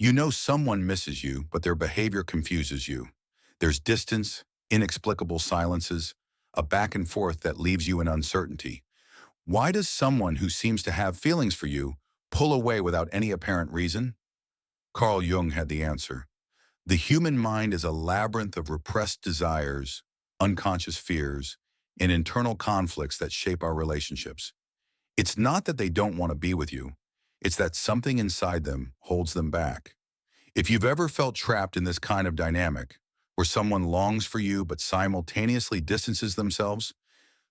You know someone misses you, but their behavior confuses you. There's distance, inexplicable silences, a back and forth that leaves you in uncertainty. Why does someone who seems to have feelings for you pull away without any apparent reason? Carl Jung had the answer. The human mind is a labyrinth of repressed desires, unconscious fears, and internal conflicts that shape our relationships. It's not that they don't want to be with you. It's that something inside them holds them back. If you've ever felt trapped in this kind of dynamic, where someone longs for you but simultaneously distances themselves,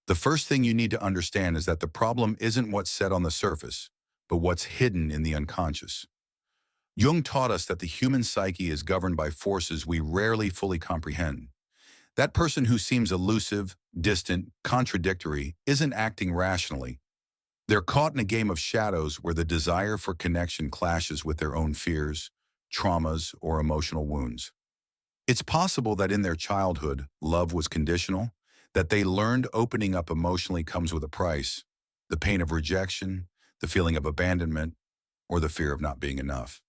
the first thing you need to understand is that the problem isn't what's said on the surface, but what's hidden in the unconscious. Jung taught us that the human psyche is governed by forces we rarely fully comprehend. That person who seems elusive, distant, contradictory isn't acting rationally. They're caught in a game of shadows where the desire for connection clashes with their own fears, traumas, or emotional wounds. It's possible that in their childhood, love was conditional, that they learned opening up emotionally comes with a price, the pain of rejection, the feeling of abandonment, or the fear of not being enough.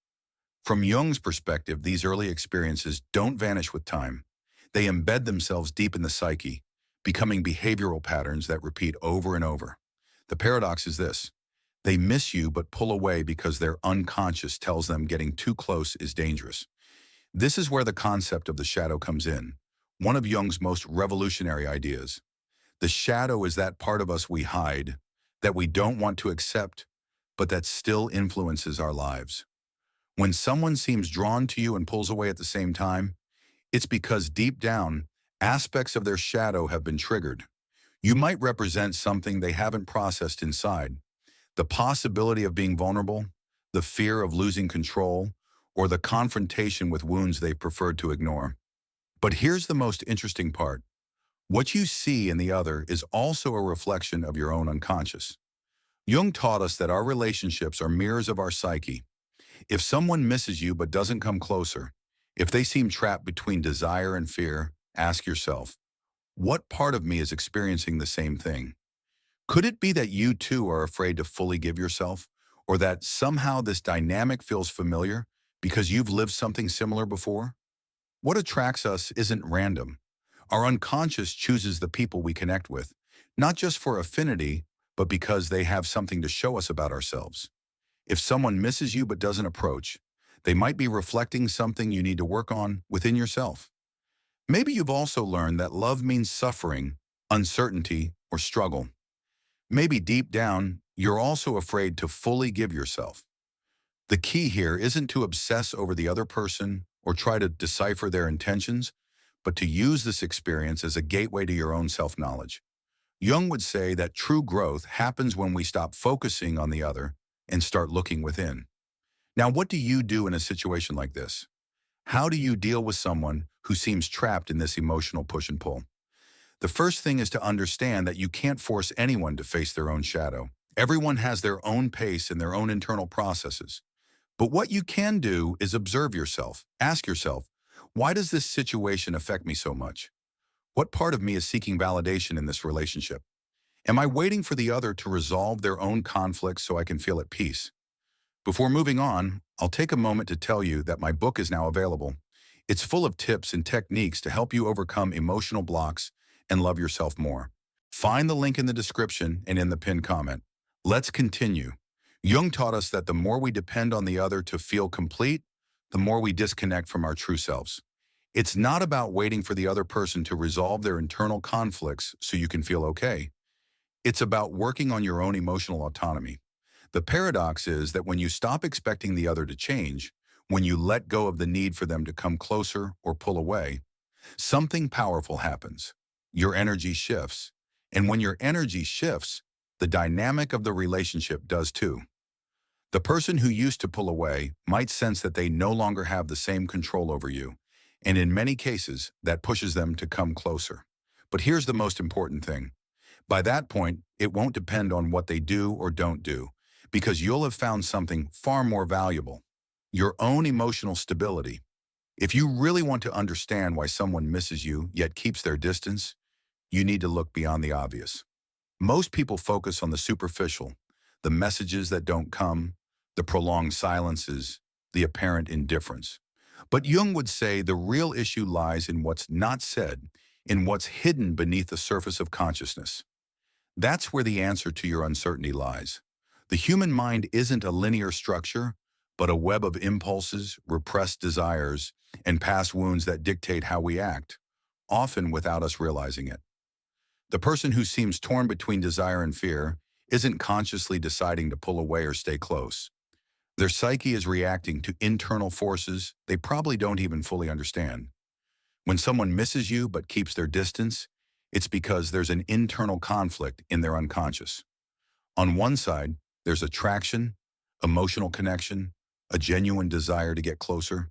From Jung's perspective, these early experiences don't vanish with time. They embed themselves deep in the psyche, becoming behavioral patterns that repeat over and over. The paradox is this: they miss you but pull away because their unconscious tells them getting too close is dangerous. This is where the concept of the shadow comes in, one of Jung's most revolutionary ideas. The shadow is that part of us we hide, that we don't want to accept, but that still influences our lives. When someone seems drawn to you and pulls away at the same time, it's because deep down, aspects of their shadow have been triggered. You might represent something they haven't processed inside: the possibility of being vulnerable, the fear of losing control, or the confrontation with wounds they preferred to ignore. But here's the most interesting part. What you see in the other is also a reflection of your own unconscious. Jung taught us that our relationships are mirrors of our psyche. If someone misses you but doesn't come closer, if they seem trapped between desire and fear, ask yourself, what part of me is experiencing the same thing? Could it be that you too are afraid to fully give yourself, or that somehow this dynamic feels familiar because you've lived something similar before? What attracts us isn't random. Our unconscious chooses the people we connect with, not just for affinity, but because they have something to show us about ourselves. If someone misses you but doesn't approach, they might be reflecting something you need to work on within yourself. Maybe you've also learned that love means suffering, uncertainty, or struggle. Maybe deep down, you're also afraid to fully give yourself. The key here isn't to obsess over the other person or try to decipher their intentions, but to use this experience as a gateway to your own self-knowledge. Jung would say that true growth happens when we stop focusing on the other and start looking within. Now, what do you do in a situation like this? How do you deal with someone who seems trapped in this emotional push and pull? The first thing is to understand that you can't force anyone to face their own shadow. Everyone has their own pace and their own internal processes. But what you can do is observe yourself. Ask yourself, why does this situation affect me so much? What part of me is seeking validation in this relationship? Am I waiting for the other to resolve their own conflicts so I can feel at peace? Before moving on, I'll take a moment to tell you that my book is now available. It's full of tips and techniques to help you overcome emotional blocks and love yourself more. Find the link in the description and in the pinned comment. Let's continue. Jung taught us that the more we depend on the other to feel complete, the more we disconnect from our true selves. It's not about waiting for the other person to resolve their internal conflicts so you can feel okay. It's about working on your own emotional autonomy. The paradox is that when you stop expecting the other to change, when you let go of the need for them to come closer or pull away, something powerful happens. Your energy shifts. And when your energy shifts, the dynamic of the relationship does too. The person who used to pull away might sense that they no longer have the same control over you, and in many cases, that pushes them to come closer. But here's the most important thing. By that point, it won't depend on what they do or don't do, because you'll have found something far more valuable: your own emotional stability. If you really want to understand why someone misses you yet keeps their distance, you need to look beyond the obvious. Most people focus on the superficial, the messages that don't come, the prolonged silences, the apparent indifference. But Jung would say the real issue lies in what's not said, in what's hidden beneath the surface of consciousness. That's where the answer to your uncertainty lies. The human mind isn't a linear structure, but a web of impulses, repressed desires, and past wounds that dictate how we act, often without us realizing it. The person who seems torn between desire and fear isn't consciously deciding to pull away or stay close. Their psyche is reacting to internal forces they probably don't even fully understand. When someone misses you but keeps their distance, it's because there's an internal conflict in their unconscious. On one side, there's attraction, emotional connection, a genuine desire to get closer.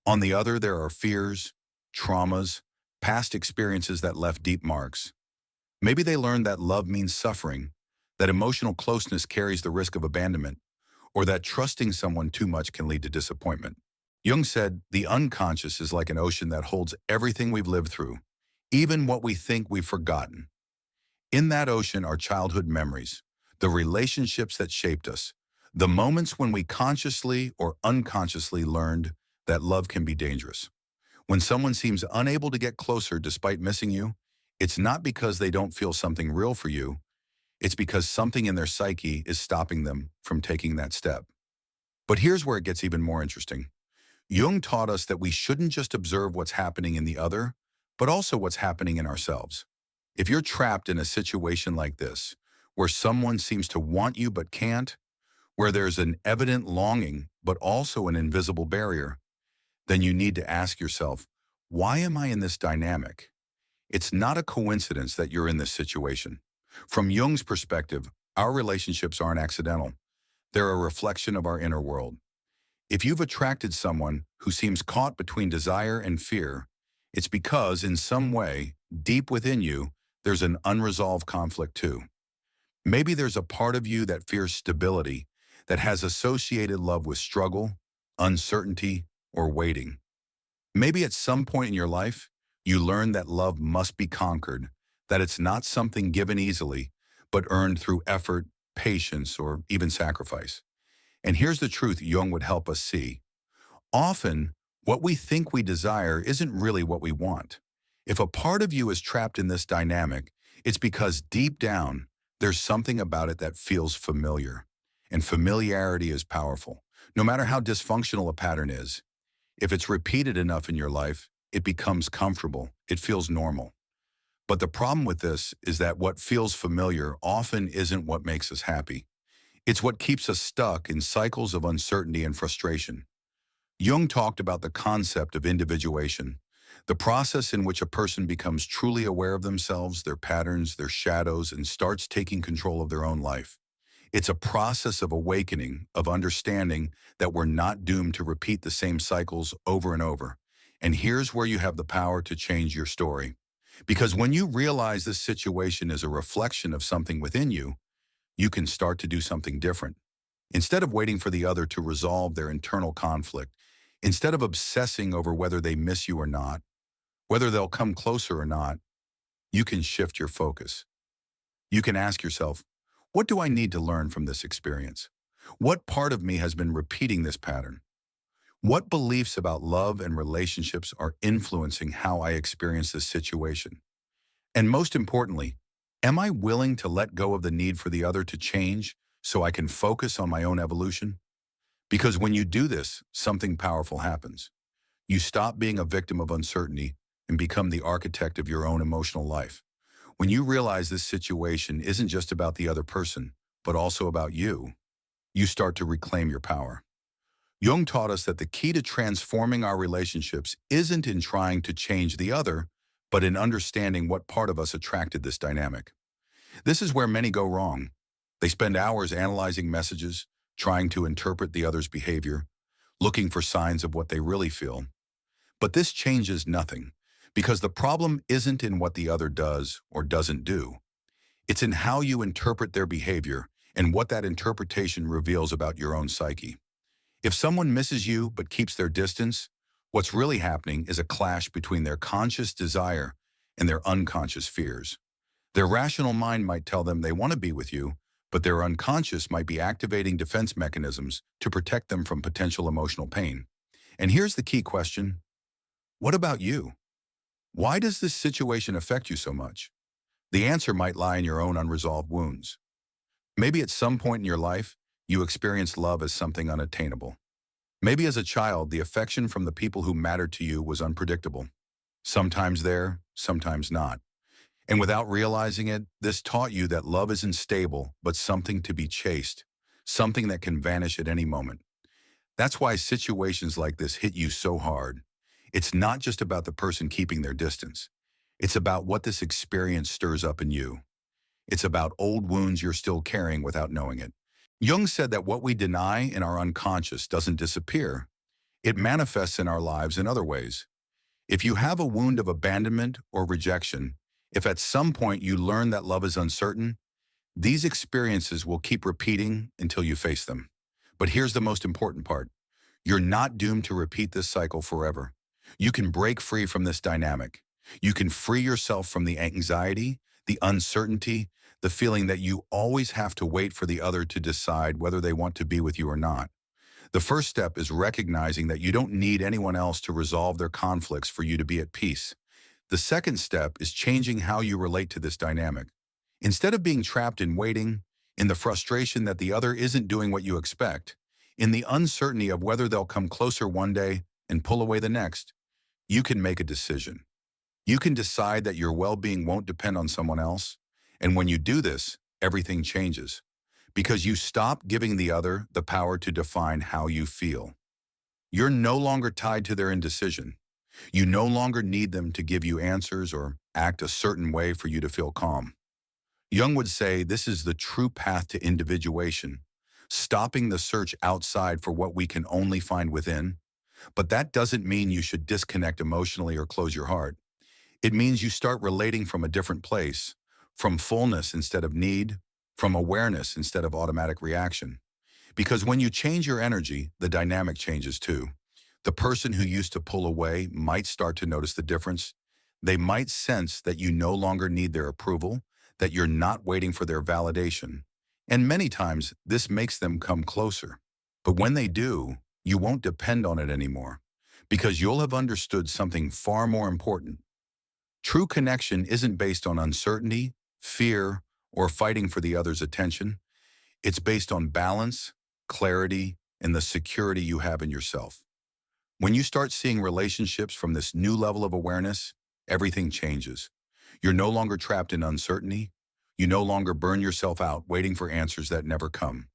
On the other, there are fears, traumas, past experiences that left deep marks. Maybe they learned that love means suffering, that emotional closeness carries the risk of abandonment, or that trusting someone too much can lead to disappointment. Jung said, the unconscious is like an ocean that holds everything we've lived through, even what we think we've forgotten. In that ocean are childhood memories, the relationships that shaped us, the moments when we consciously or unconsciously learned that love can be dangerous. When someone seems unable to get closer despite missing you, it's not because they don't feel something real for you, it's because something in their psyche is stopping them from taking that step. But here's where it gets even more interesting. Jung taught us that we shouldn't just observe what's happening in the other, but also what's happening in ourselves. If you're trapped in a situation like this, where someone seems to want you but can't, where there's an evident longing but also an invisible barrier, then you need to ask yourself, why am I in this dynamic? It's not a coincidence that you're in this situation. From Jung's perspective, our relationships aren't accidental. They're a reflection of our inner world. If you've attracted someone who seems caught between desire and fear, it's because, in some way, deep within you, there's an unresolved conflict too. Maybe there's a part of you that fears stability, that has associated love with struggle, uncertainty, or waiting. Maybe at some point in your life, you learned that love must be conquered, that it's not something given easily, but earned through effort, patience, or even sacrifice. And here's the truth Jung would help us see. Often, what we think we desire isn't really what we want. If a part of you is trapped in this dynamic, it's because deep down, there's something about it that feels familiar. And familiarity is powerful. No matter how dysfunctional a pattern is, if it's repeated enough in your life, it becomes comfortable. It feels normal. But the problem with this is that what feels familiar often isn't what makes us happy. It's what keeps us stuck in cycles of uncertainty and frustration. Jung talked about the concept of individuation, the process in which a person becomes truly aware of themselves, their patterns, their shadows, and starts taking control of their own life. It's a process of awakening, of understanding that we're not doomed to repeat the same cycles over and over. And here's where you have the power to change your story. Because when you realize this situation is a reflection of something within you, you can start to do something different. Instead of waiting for the other to resolve their internal conflict, instead of obsessing over whether they miss you or not, whether they'll come closer or not, you can shift your focus. You can ask yourself, what do I need to learn from this experience? What part of me has been repeating this pattern? What beliefs about love and relationships are influencing how I experience this situation? And most importantly, am I willing to let go of the need for the other to change so I can focus on my own evolution? Because when you do this, something powerful happens. You stop being a victim of uncertainty and become the architect of your own emotional life. When you realize this situation isn't just about the other person, but also about you start to reclaim your power. Jung taught us that the key to transforming our relationships isn't in trying to change the other, but in understanding what part of us attracted this dynamic. This is where many go wrong. They spend hours analyzing messages, trying to interpret the other's behavior, looking for signs of what they really feel. But this changes nothing, because the problem isn't in what the other does or doesn't do. It's in how you interpret their behavior and what that interpretation reveals about your own psyche. If someone misses you but keeps their distance, what's really happening is a clash between their conscious desire and their unconscious fears. Their rational mind might tell them they want to be with you, but their unconscious might be activating defense mechanisms to protect them from potential emotional pain. And here's the key question. What about you? Why does this situation affect you so much? The answer might lie in your own unresolved wounds. Maybe at some point in your life, you experienced love as something unattainable. Maybe as a child, the affection from the people who mattered to you was unpredictable. Sometimes there, sometimes not. And without realizing it, this taught you that love isn't stable, but something to be chased, something that can vanish at any moment. That's why situations like this hit you so hard. It's not just about the person keeping their distance. It's about what this experience stirs up in you. It's about old wounds you're still carrying without knowing it. Jung said that what we deny in our unconscious doesn't disappear. It manifests in our lives in other ways. If you have a wound of abandonment or rejection, if at some point you learn that love is uncertain, these experiences will keep repeating until you face them. But here's the most important part. You're not doomed to repeat this cycle forever. You can break free from this dynamic. You can free yourself from the anxiety, the uncertainty, the feeling that you always have to wait for the other to decide whether they want to be with you or not. The first step is recognizing that you don't need anyone else to resolve their conflicts for you to be at peace. The second step is changing how you relate to this dynamic. Instead of being trapped in waiting, in the frustration that the other isn't doing what you expect, in the uncertainty of whether they'll come closer one day and pull away the next, you can make a decision. You can decide that your well-being won't depend on someone else, and when you do this, everything changes, because you stop giving the other the power to define how you feel. You're no longer tied to their indecision. You no longer need them to give you answers or act a certain way for you to feel calm. Jung would say this is the true path to individuation, stopping the search outside for what we can only find within. But that doesn't mean you should disconnect emotionally or close your heart. It means you start relating from a different place, from fullness instead of need, from awareness instead of automatic reaction. Because when you change your energy, the dynamic changes too. The person who used to pull away might start to notice the difference. They might sense that you no longer need their approval, that you're not waiting for their validation. And many times, this makes them come closer. But when they do, you won't depend on it anymore, because you'll have understood something far more important. True connection isn't based on uncertainty, fear, or fighting for the other's attention. It's based on balance, clarity, and the security you have in yourself. When you start seeing relationships from this new level of awareness, everything changes. You're no longer trapped in uncertainty. You no longer burn yourself out waiting for answers that never come.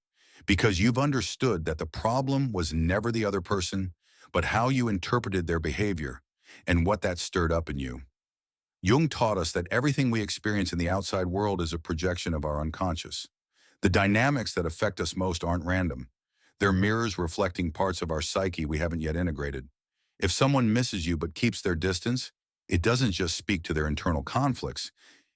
Because you've understood that the problem was never the other person, but how you interpreted their behavior and what that stirred up in you. Jung taught us that everything we experience in the outside world is a projection of our unconscious. The dynamics that affect us most aren't random. They're mirrors reflecting parts of our psyche we haven't yet integrated. If someone misses you but keeps their distance, it doesn't just speak to their internal conflicts.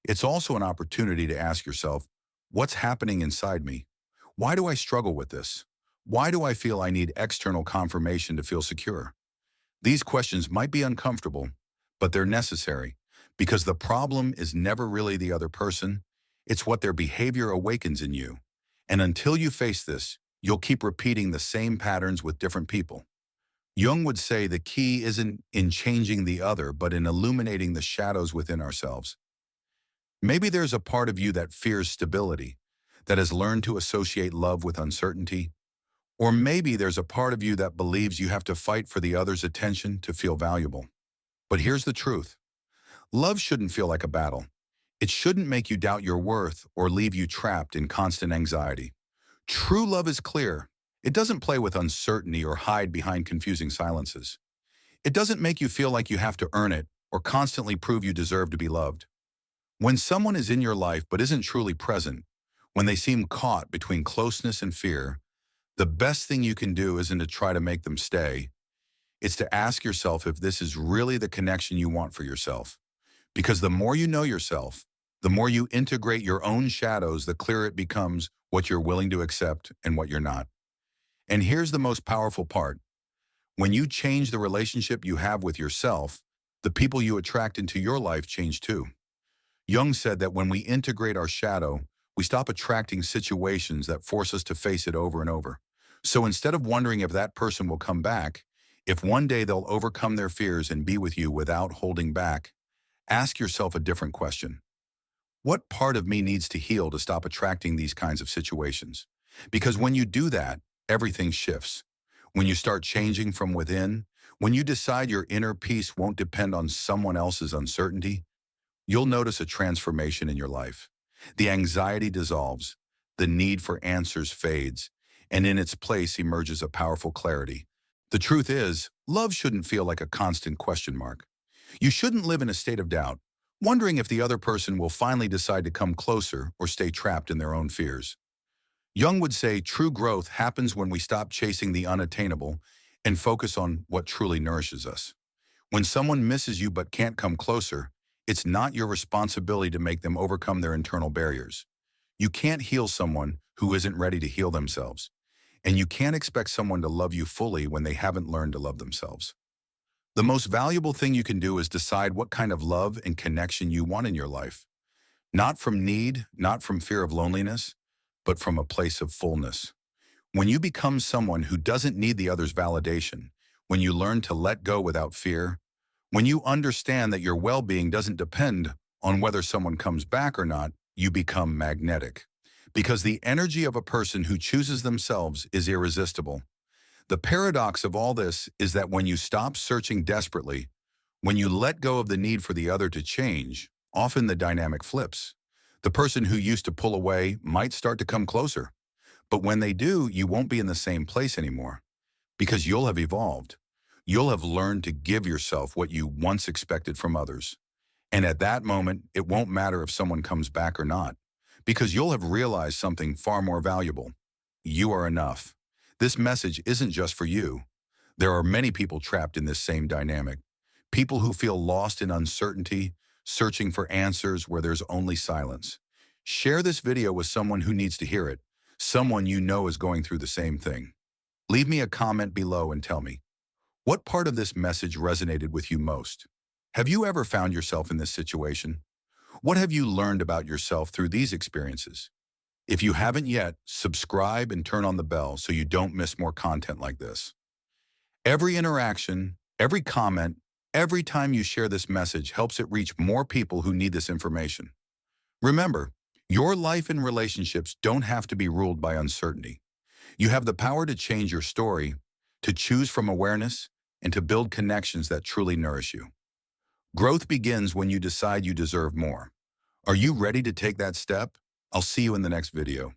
It's also an opportunity to ask yourself, what's happening inside me? Why do I struggle with this? Why do I feel I need external confirmation to feel secure? These questions might be uncomfortable, but they're necessary, because the problem is never really the other person. It's what their behavior awakens in you. And until you face this, you'll keep repeating the same patterns with different people. Jung would say the key isn't in changing the other, but in illuminating the shadows within ourselves. Maybe there's a part of you that fears stability, that has learned to associate love with uncertainty. Or maybe there's a part of you that believes you have to fight for the other's attention to feel valuable. But here's the truth. Love shouldn't feel like a battle. It shouldn't make you doubt your worth or leave you trapped in constant anxiety. True love is clear. It doesn't play with uncertainty or hide behind confusing silences. It doesn't make you feel like you have to earn it or constantly prove you deserve to be loved. When someone is in your life but isn't truly present, when they seem caught between closeness and fear, the best thing you can do isn't to try to make them stay. It's to ask yourself if this is really the connection you want for yourself. Because the more you know yourself, the more you integrate your own shadows, the clearer it becomes what you're willing to accept and what you're not. And here's the most powerful part. When you change the relationship you have with yourself, the people you attract into your life change too. Jung said that when we integrate our shadow, We stop attracting situations that force us to face it over and over. So instead of wondering if that person will come back, if one day they'll overcome their fears and be with you without holding back, ask yourself a different question. What part of me needs to heal to stop attracting these kinds of situations? Because when you do that, everything shifts. When you start changing from within, when you decide your inner peace won't depend on someone else's uncertainty, you'll notice a transformation in your life. The anxiety dissolves, the need for answers fades, and in its place emerges a powerful clarity. The truth is, love shouldn't feel like a constant question mark. You shouldn't live in a state of doubt, wondering if the other person will finally decide to come closer or stay trapped in their own fears. Jung would say true growth happens when we stop chasing the unattainable and focus on what truly nourishes us. When someone misses you but can't come closer, it's not your responsibility to make them overcome their internal barriers. You can't heal someone who isn't ready to heal themselves, and you can't expect someone to love you fully when they haven't learned to love themselves. The most valuable thing you can do is decide what kind of love and connection you want in your life. Not from need, not from fear of loneliness, but from a place of fullness. When you become someone who doesn't need the other's validation, when you learn to let go without fear, when you understand that your well-being doesn't depend on whether someone comes back or not, you become magnetic. Because the energy of a person who chooses themselves is irresistible. The paradox of all this is that when you stop searching desperately, when you let go of the need for the other to change, often the dynamic flips. The person who used to pull away might start to come closer. But when they do, you won't be in the same place anymore. Because you'll have evolved. You'll have learned to give yourself what you once expected from others. And at that moment, it won't matter if someone comes back or not. Because you'll have realized something far more valuable. You are enough. This message isn't just for you. There are many people trapped in this same dynamic. People who feel lost in uncertainty, searching for answers where there's only silence. Share this video with someone who needs to hear it, someone you know is going through the same thing. Leave me a comment below and tell me, what part of this message resonated with you most? Have you ever found yourself in this situation? What have you learned about yourself through these experiences? If you haven't yet, subscribe and turn on the bell so you don't miss more content like this. Every interaction, every comment, every time you share this message helps it reach more people who need this information. Remember, your life and relationships don't have to be ruled by uncertainty. You have the power to change your story, to choose from awareness, and to build connections that truly nourish you. Growth begins when you decide you deserve more. Are you ready to take that step? I'll see you in the next video.